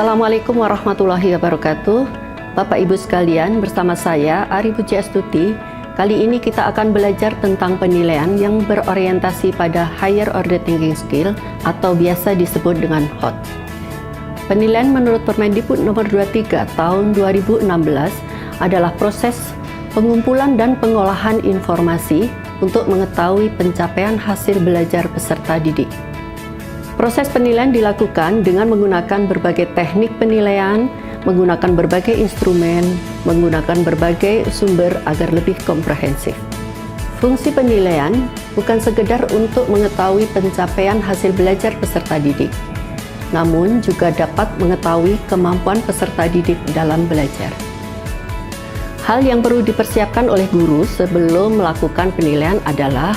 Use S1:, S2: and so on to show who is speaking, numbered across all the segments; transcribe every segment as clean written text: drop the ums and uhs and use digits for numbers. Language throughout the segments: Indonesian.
S1: Assalamualaikum warahmatullahi wabarakatuh. Bapak Ibu sekalian, bersama saya Ari Puji Astuti. Kali ini kita akan belajar tentang penilaian yang berorientasi pada Higher Order Thinking Skill atau biasa disebut dengan HOT. Penilaian menurut Permendikbud nomor 23 tahun 2016 adalah proses pengumpulan dan pengolahan informasi untuk mengetahui pencapaian hasil belajar peserta didik. Proses penilaian dilakukan dengan menggunakan berbagai teknik penilaian, menggunakan berbagai instrumen, menggunakan berbagai sumber agar lebih komprehensif. Fungsi penilaian bukan sekedar untuk mengetahui pencapaian hasil belajar peserta didik, namun juga dapat mengetahui kemampuan peserta didik dalam belajar. Hal yang perlu dipersiapkan oleh guru sebelum melakukan penilaian adalah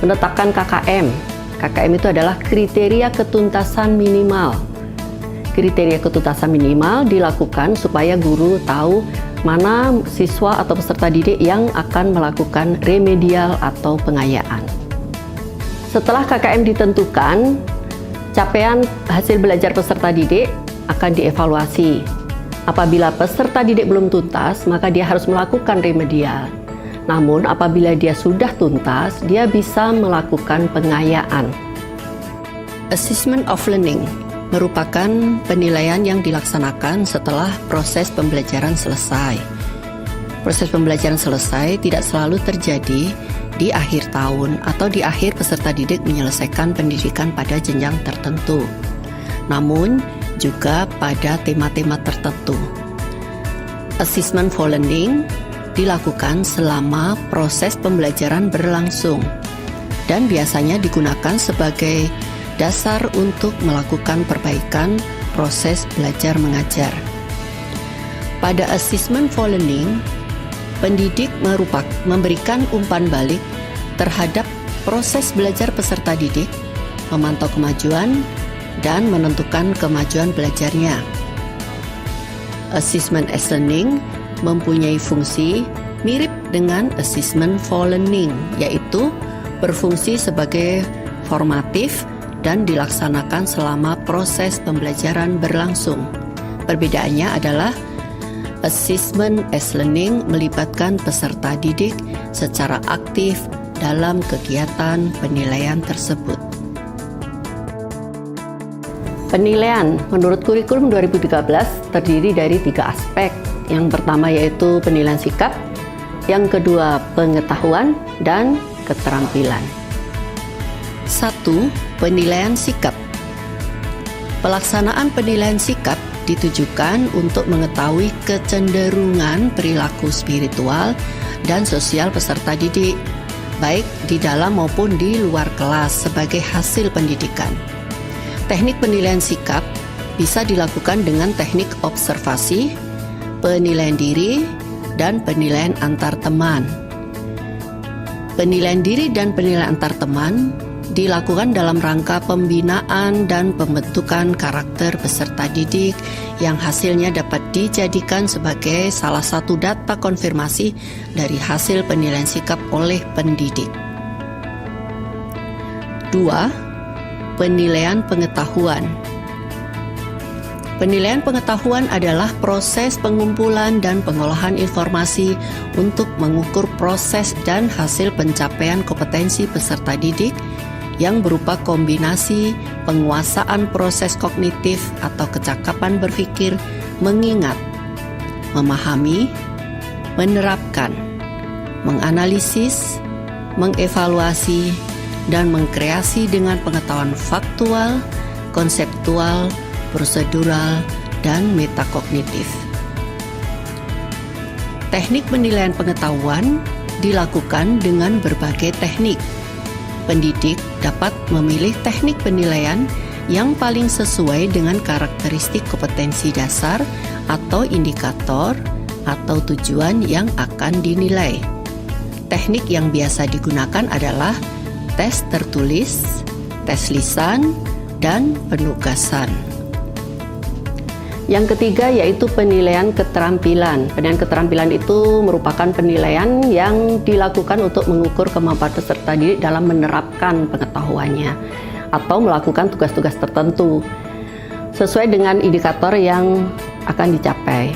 S1: menetapkan KKM. KKM itu adalah kriteria ketuntasan minimal. Kriteria ketuntasan minimal dilakukan supaya guru tahu mana siswa atau peserta didik yang akan melakukan remedial atau pengayaan. Setelah KKM ditentukan, capaian hasil belajar peserta didik akan dievaluasi. Apabila peserta didik belum tuntas, maka dia harus melakukan remedial. Namun apabila dia sudah tuntas, dia bisa melakukan pengayaan. Assessment of Learning merupakan penilaian yang dilaksanakan setelah proses pembelajaran selesai. Proses pembelajaran selesai tidak selalu terjadi di akhir tahun atau di akhir peserta didik menyelesaikan pendidikan pada jenjang tertentu, namun juga pada tema-tema tertentu. Assessment for Learning dilakukan selama proses pembelajaran berlangsung dan biasanya digunakan sebagai dasar untuk melakukan perbaikan proses belajar mengajar. Pada Assessment for Learning, pendidik memberikan umpan balik terhadap proses belajar peserta didik, memantau kemajuan, dan menentukan kemajuan belajarnya. Assessment as Learning mempunyai fungsi mirip dengan Assessment for Learning, yaitu berfungsi sebagai formatif dan dilaksanakan selama proses pembelajaran berlangsung. Perbedaannya adalah Assessment as Learning melibatkan peserta didik secara aktif dalam kegiatan penilaian tersebut. Penilaian menurut kurikulum 2013 terdiri dari 3 aspek. Yang pertama yaitu penilaian sikap, yang kedua pengetahuan, dan keterampilan. 1. Penilaian sikap. Pelaksanaan penilaian sikap ditujukan untuk mengetahui kecenderungan perilaku spiritual dan sosial peserta didik, baik di dalam maupun di luar kelas sebagai hasil pendidikan. Teknik penilaian sikap bisa dilakukan dengan teknik observasi, penilaian diri, dan penilaian antar teman. Penilaian diri dan penilaian antar teman dilakukan dalam rangka pembinaan dan pembentukan karakter peserta didik yang hasilnya dapat dijadikan sebagai salah satu data konfirmasi dari hasil penilaian sikap oleh pendidik. 2. Penilaian pengetahuan. Penilaian pengetahuan adalah proses pengumpulan dan pengolahan informasi untuk mengukur proses dan hasil pencapaian kompetensi peserta didik yang berupa kombinasi penguasaan proses kognitif atau kecakapan berpikir, mengingat, memahami, menerapkan, menganalisis, mengevaluasi, dan mengkreasi dengan pengetahuan faktual, konseptual, prosedural, dan metakognitif. Teknik penilaian pengetahuan dilakukan dengan berbagai teknik. Pendidik dapat memilih teknik penilaian yang paling sesuai dengan karakteristik kompetensi dasar atau indikator atau tujuan yang akan dinilai. Teknik yang biasa digunakan adalah tes tertulis, tes lisan, dan penugasan. Yang ketiga yaitu penilaian keterampilan. Penilaian keterampilan itu merupakan penilaian yang dilakukan untuk mengukur kemampuan peserta didik dalam menerapkan pengetahuannya atau melakukan tugas-tugas tertentu. sesuai dengan indikator yang akan dicapai.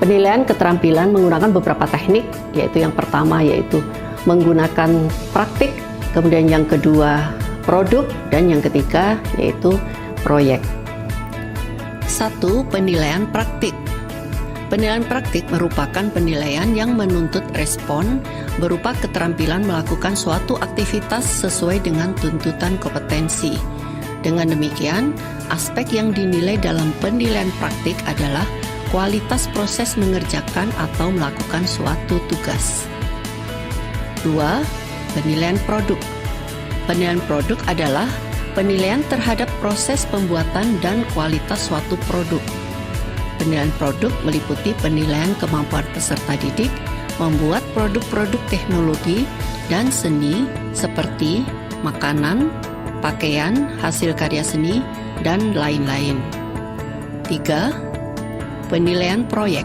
S1: Penilaian keterampilan menggunakan beberapa teknik, yaitu yang pertama yaitu menggunakan praktik, kemudian yang kedua produk, dan yang ketiga yaitu proyek. 1. Penilaian praktik. Penilaian praktik merupakan penilaian yang menuntut respon berupa keterampilan melakukan suatu aktivitas sesuai dengan tuntutan kompetensi. Dengan demikian, aspek yang dinilai dalam penilaian praktik adalah kualitas proses mengerjakan atau melakukan suatu tugas. 2. Penilaian produk. Penilaian produk adalah penilaian terhadap proses pembuatan dan kualitas suatu produk. Penilaian produk meliputi penilaian kemampuan peserta didik membuat produk-produk teknologi dan seni seperti makanan, pakaian, hasil karya seni, dan lain-lain. 3. Penilaian proyek.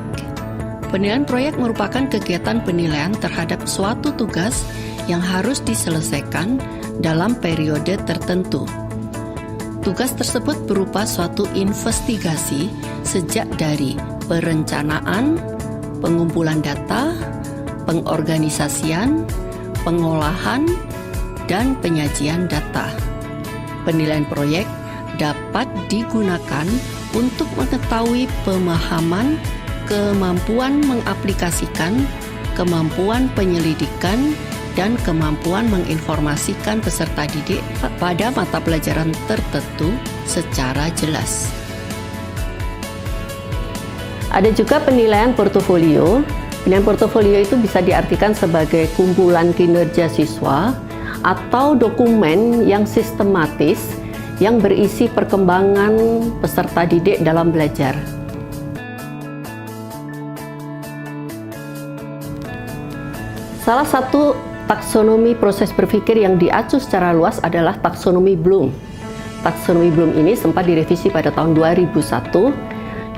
S1: Penilaian proyek merupakan kegiatan penilaian terhadap suatu tugas yang harus diselesaikan dalam periode tertentu. Tugas tersebut berupa suatu investigasi sejak dari perencanaan, pengumpulan data, pengorganisasian, pengolahan, dan penyajian data. Penilaian proyek dapat digunakan untuk mengetahui pemahaman, kemampuan mengaplikasikan, kemampuan penyelidikan, dan kemampuan menginformasikan peserta didik pada mata pelajaran tertentu secara jelas. Ada juga penilaian portofolio. Penilaian portofolio itu bisa diartikan sebagai kumpulan kinerja siswa atau dokumen yang sistematis yang berisi perkembangan peserta didik dalam belajar. Salah satu taksonomi proses berpikir yang diacu secara luas adalah taksonomi Bloom. Taksonomi Bloom ini sempat direvisi pada tahun 2001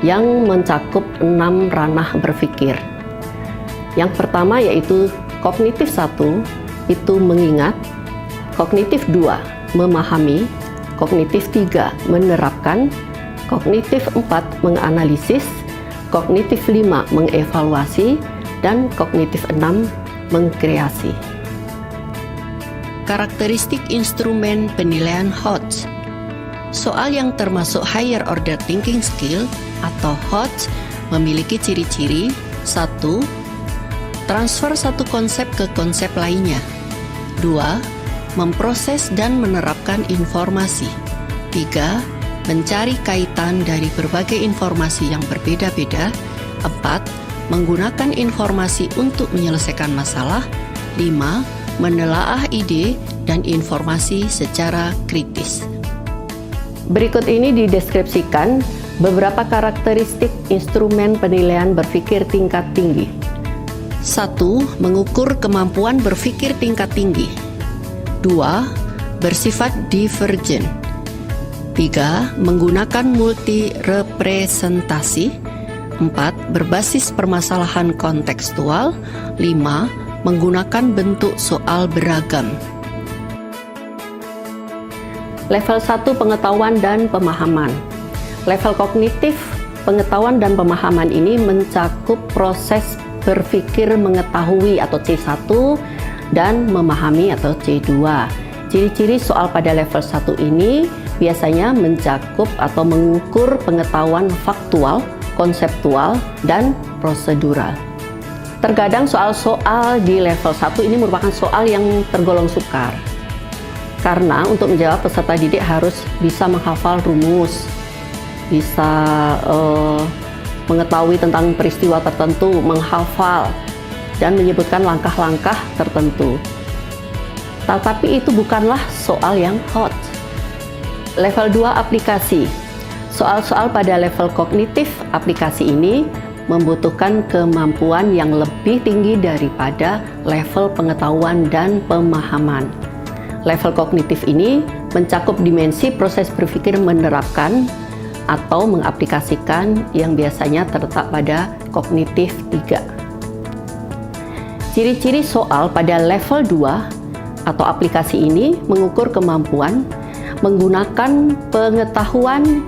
S1: yang mencakup 6 ranah berpikir. Yang pertama yaitu kognitif 1 itu mengingat, kognitif 2 memahami, kognitif 3 menerapkan, kognitif 4 menganalisis, kognitif 5 mengevaluasi, dan kognitif 6 mengkreasi. Karakteristik instrumen penilaian HOTS. Soal yang termasuk higher order thinking skill atau HOTS memiliki ciri-ciri: 1. Transfer satu konsep ke konsep lainnya. 2. Memproses dan menerapkan informasi. 3. Mencari kaitan dari berbagai informasi yang berbeda-beda. 4. Menggunakan informasi untuk menyelesaikan masalah. 5. Menelaah ide dan informasi secara kritis. Berikut ini dideskripsikan beberapa karakteristik instrumen penilaian berpikir tingkat tinggi. 1. Mengukur kemampuan berpikir tingkat tinggi. 2. Bersifat divergen. 3. Menggunakan multi representasi. 4. Berbasis permasalahan kontekstual. 5. Menggunakan bentuk soal beragam. Level 1 pengetahuan dan pemahaman. Level kognitif, pengetahuan dan pemahaman ini mencakup proses berpikir mengetahui atau C1 dan memahami atau C2. Ciri-ciri soal pada level 1 ini biasanya mencakup atau mengukur pengetahuan faktual, konseptual, dan prosedural. Terkadang soal-soal di level 1 ini merupakan soal yang tergolong sukar. Karena untuk menjawab peserta didik harus bisa menghafal rumus, bisa mengetahui tentang peristiwa tertentu, menghafal, dan menyebutkan langkah-langkah tertentu. Tetapi itu bukanlah soal yang hot. Level 2 aplikasi. Soal-soal pada level kognitif aplikasi ini membutuhkan kemampuan yang lebih tinggi daripada level pengetahuan dan pemahaman. Level kognitif ini mencakup dimensi proses berpikir menerapkan atau mengaplikasikan yang biasanya terletak pada kognitif 3. Ciri-ciri soal pada level 2 atau aplikasi ini mengukur kemampuan menggunakan pengetahuan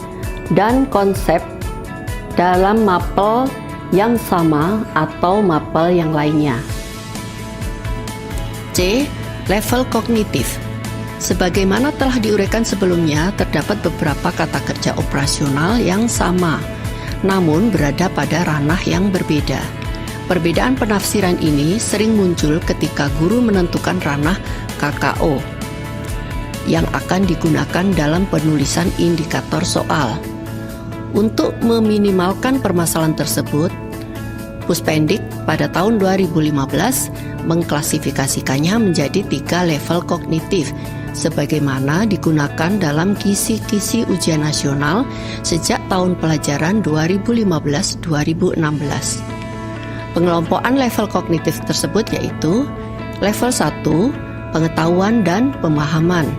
S1: dan konsep dalam mapel yang sama atau mapel yang lainnya. C. Level kognitif. Sebagaimana telah diuraikan sebelumnya, terdapat beberapa kata kerja operasional yang sama, namun berada pada ranah yang berbeda. Perbedaan penafsiran ini sering muncul ketika guru menentukan ranah KKO yang akan digunakan dalam penulisan indikator soal. Untuk meminimalkan permasalahan tersebut, Puspendik pada tahun 2015 mengklasifikasikannya menjadi 3 level kognitif, sebagaimana digunakan dalam kisi-kisi ujian nasional sejak tahun pelajaran 2015-2016. Pengelompokan level kognitif tersebut yaitu level 1, pengetahuan dan pemahaman,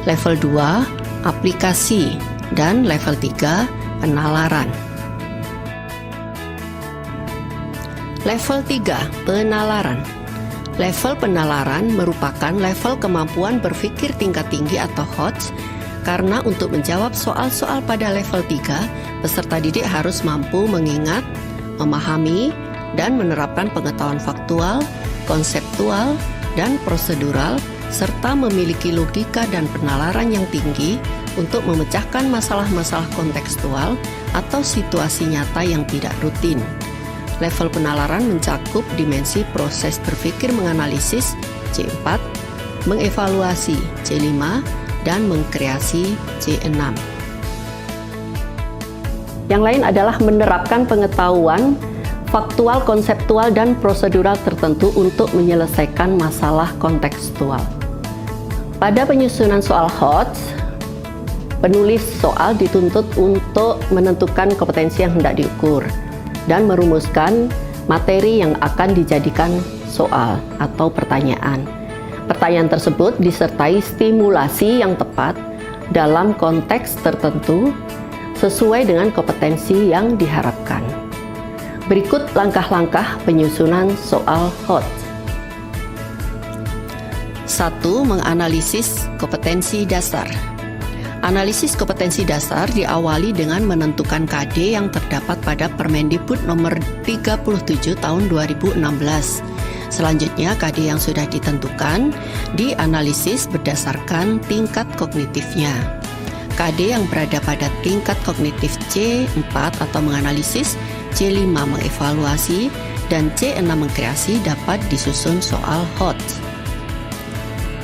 S1: level 2, aplikasi, dan level 3, penalaran. Level 3, penalaran. Level penalaran merupakan level kemampuan berpikir tingkat tinggi atau HOTS, karena untuk menjawab soal-soal pada level 3, peserta didik harus mampu mengingat, memahami, dan menerapkan pengetahuan faktual, konseptual, dan prosedural, serta memiliki logika dan penalaran yang tinggi untuk memecahkan masalah-masalah kontekstual atau situasi nyata yang tidak rutin. Level penalaran mencakup dimensi proses berpikir menganalisis C4, mengevaluasi C5, dan mengkreasi C6. Yang lain adalah menerapkan pengetahuan faktual, konseptual, dan prosedural tertentu untuk menyelesaikan masalah kontekstual. Pada penyusunan soal HOTS, penulis soal dituntut untuk menentukan kompetensi yang hendak diukur dan merumuskan materi yang akan dijadikan soal atau pertanyaan. Pertanyaan tersebut disertai stimulasi yang tepat dalam konteks tertentu sesuai dengan kompetensi yang diharapkan. Berikut langkah-langkah penyusunan soal HOTS. 1. Menganalisis kompetensi dasar. Analisis kompetensi dasar diawali dengan menentukan KD yang terdapat pada Permendikbud nomor 37 tahun 2016. Selanjutnya, KD yang sudah ditentukan dianalisis berdasarkan tingkat kognitifnya. KD yang berada pada tingkat kognitif C4 atau menganalisis, C5 mengevaluasi, dan C6 mengkreasi dapat disusun soal HOTS.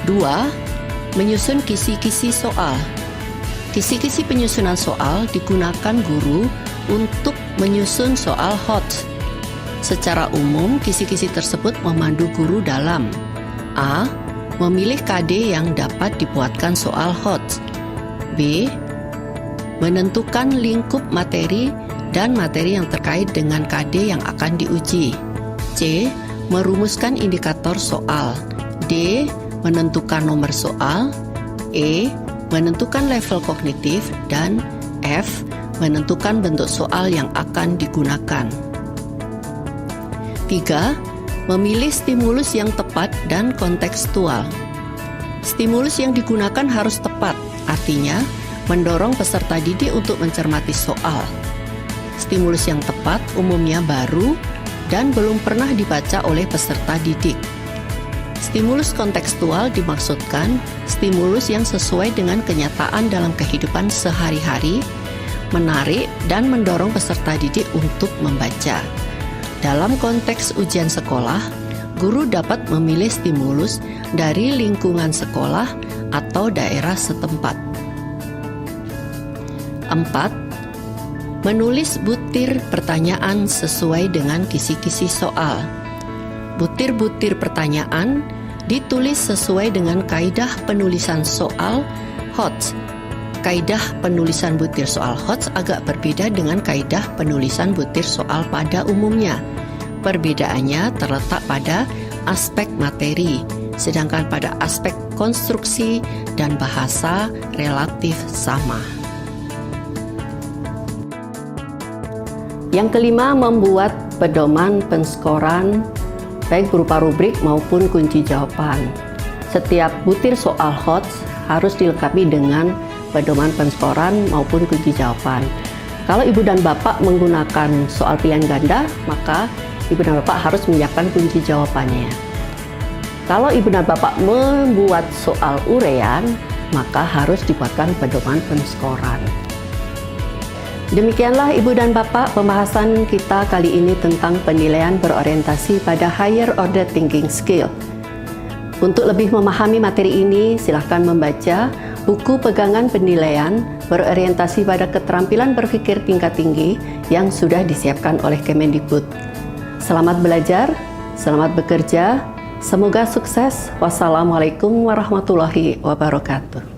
S1: 2. Menyusun kisi-kisi soal. Kisi-kisi penyusunan soal digunakan guru untuk menyusun soal HOTS. Secara umum, kisi-kisi tersebut memandu guru dalam A. Memilih KD yang dapat dibuatkan soal HOTS. B. Menentukan lingkup materi dan materi yang terkait dengan KD yang akan diuji. C. Merumuskan indikator soal. D. Menentukan nomor soal. E. Menentukan level kognitif, dan F. Menentukan bentuk soal yang akan digunakan. 3. Memilih stimulus yang tepat dan kontekstual. Stimulus yang digunakan harus tepat, artinya mendorong peserta didik untuk mencermati soal. Stimulus yang tepat umumnya baru dan belum pernah dibaca oleh peserta didik. Stimulus kontekstual dimaksudkan stimulus yang sesuai dengan kenyataan dalam kehidupan sehari-hari, menarik dan mendorong peserta didik untuk membaca. Dalam konteks ujian sekolah, guru dapat memilih stimulus dari lingkungan sekolah atau daerah setempat. 4. Menulis butir pertanyaan sesuai dengan kisi-kisi soal. Butir-butir pertanyaan ditulis sesuai dengan kaidah penulisan soal HOTS. Kaidah penulisan butir soal HOTS agak berbeda dengan kaidah penulisan butir soal pada umumnya. Perbedaannya terletak pada aspek materi, sedangkan pada aspek konstruksi dan bahasa relatif sama. Yang kelima, membuat pedoman penskoran baik berupa rubrik maupun kunci jawaban. Setiap butir soal HOTS harus dilengkapi dengan pedoman penskoran maupun kunci jawaban. Kalau ibu dan bapak menggunakan soal pilihan ganda, maka ibu dan bapak harus menyiapkan kunci jawabannya. Kalau ibu dan bapak membuat soal urean, maka harus dibuatkan pedoman penskoran. Demikianlah ibu dan bapak pembahasan kita kali ini tentang penilaian berorientasi pada higher order thinking skill. Untuk lebih memahami materi ini, silahkan membaca buku pegangan penilaian berorientasi pada keterampilan berpikir tingkat tinggi yang sudah disiapkan oleh Kemendikbud. Selamat belajar, selamat bekerja, semoga sukses. Wassalamualaikum warahmatullahi wabarakatuh.